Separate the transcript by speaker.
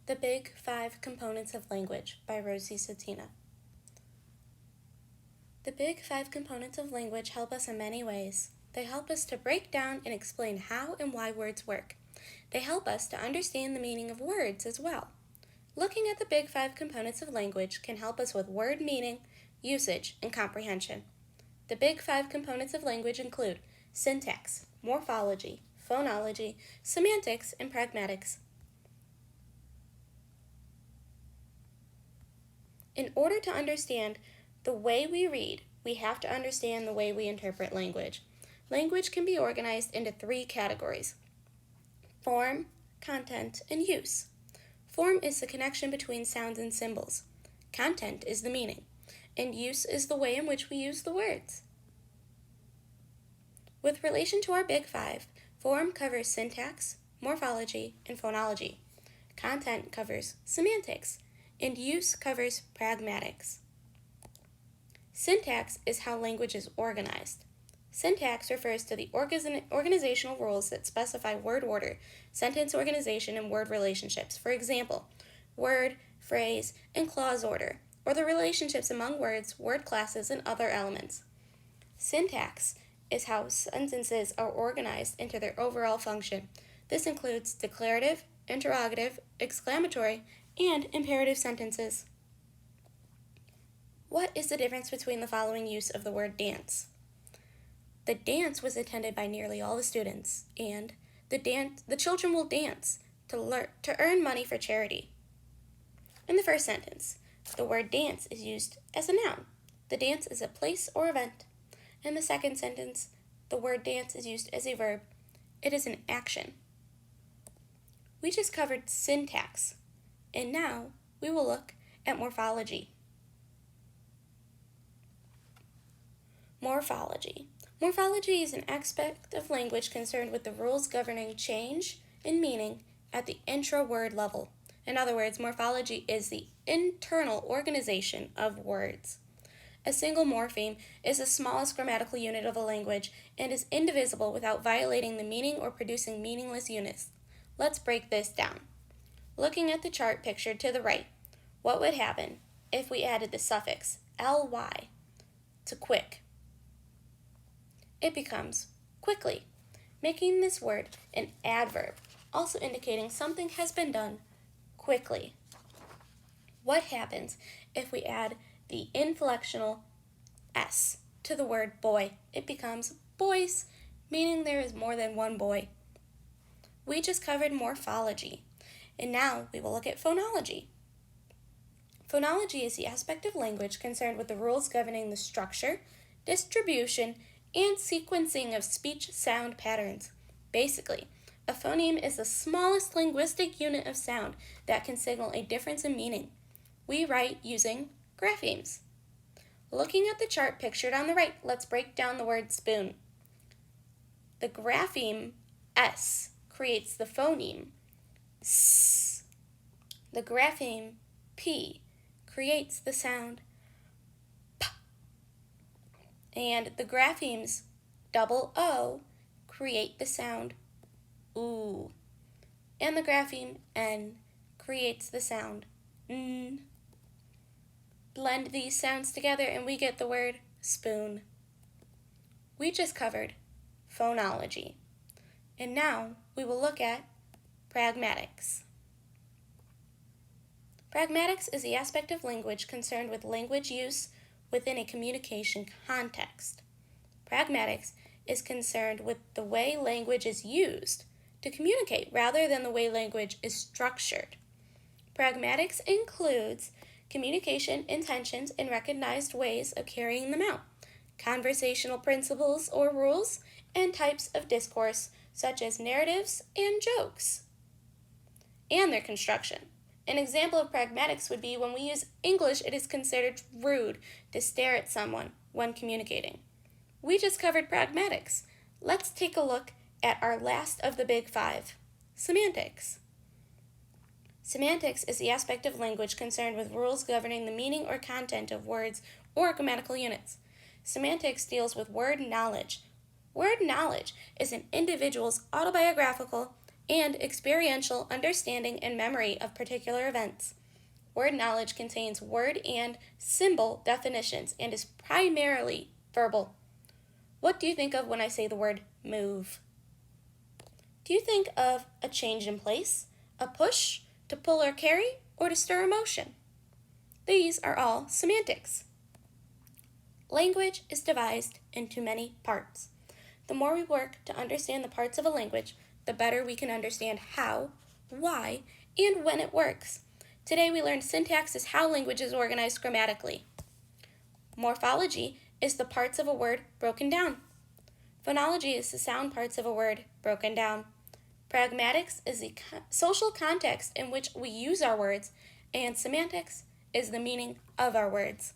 Speaker 1: The Big Five Components of Language by Rosie Satina. The Big Five Components of Language help us in many ways. They help us to break down and explain how and why words work. They help us to understand the meaning of words as well. Looking at the Big Five Components of Language can help us with word meaning, usage, and comprehension. The Big Five Components of Language include syntax, morphology, phonology, semantics, and pragmatics. In order to understand the way we read, we have to understand the way we interpret language. Language can be organized into three categories: form, content, and use. Form is the connection between sounds and symbols. Content is the meaning, and use is the way in which we use the words. With relation to our Big Five, form covers syntax, morphology, and phonology. Content covers semantics, and use covers pragmatics. Syntax is how language is organized. Syntax refers to the organizational rules that specify word order, sentence organization, and word relationships. For example, word, phrase, and clause order, or the relationships among words, word classes, and other elements. Syntax is how sentences are organized into their overall function. This includes declarative, interrogative, exclamatory, and imperative sentences. What is the difference between the following use of the word dance? The dance was attended by nearly all the students, and the children will dance to earn money for charity. In the first sentence, the word dance is used as a noun. The dance is a place or event. In the second sentence, the word dance is used as a verb. It is an action. We just covered syntax, and now we will look at morphology. Morphology. Morphology is an aspect of language concerned with the rules governing change in meaning at the intra-word level. In other words, morphology is the internal organization of words. A single morpheme is the smallest grammatical unit of a language and is indivisible without violating the meaning or producing meaningless units. Let's break this down. Looking at the chart pictured to the right, what would happen if we added the suffix ly to quick? It becomes quickly, making this word an adverb, also indicating something has been done quickly. What happens if we add the inflectional s to the word boy? It becomes boys, meaning there is more than one boy. We just covered morphology, and now we will look at phonology. Phonology is the aspect of language concerned with the rules governing the structure, distribution, and sequencing of speech sound patterns. Basically, a phoneme is the smallest linguistic unit of sound that can signal a difference in meaning. We write using graphemes. Looking at the chart pictured on the right, let's break down the word spoon. The grapheme S creates the phoneme S. The grapheme P creates the sound P. And the graphemes double O create the sound OO. And the grapheme N creates the sound N. Blend these sounds together and we get the word spoon. We just covered phonology. And now we will look at pragmatics. Pragmatics is the aspect of language concerned with language use within a communication context. Pragmatics is concerned with the way language is used to communicate rather than the way language is structured. Pragmatics includes communication intentions and recognized ways of carrying them out, conversational principles or rules, and types of discourse such as narratives and jokes, and their construction. An example of pragmatics would be when we use English, it is considered rude to stare at someone when communicating. We just covered pragmatics. Let's take a look at our last of the Big Five, semantics. Semantics is the aspect of language concerned with rules governing the meaning or content of words or grammatical units. Semantics deals with word knowledge. Word knowledge is an individual's autobiographical and experiential understanding and memory of particular events. Word knowledge contains word and symbol definitions and is primarily verbal. What do you think of when I say the word move? Do you think of a change in place, a push, to pull or carry, or to stir emotion? These are all semantics. Language is divided into many parts. The more we work to understand the parts of a language, the better we can understand how, why, and when it works. Today we learned syntax is how language is organized grammatically. Morphology is the parts of a word broken down. Phonology is the sound parts of a word broken down. Pragmatics is the social context in which we use our words, and semantics is the meaning of our words.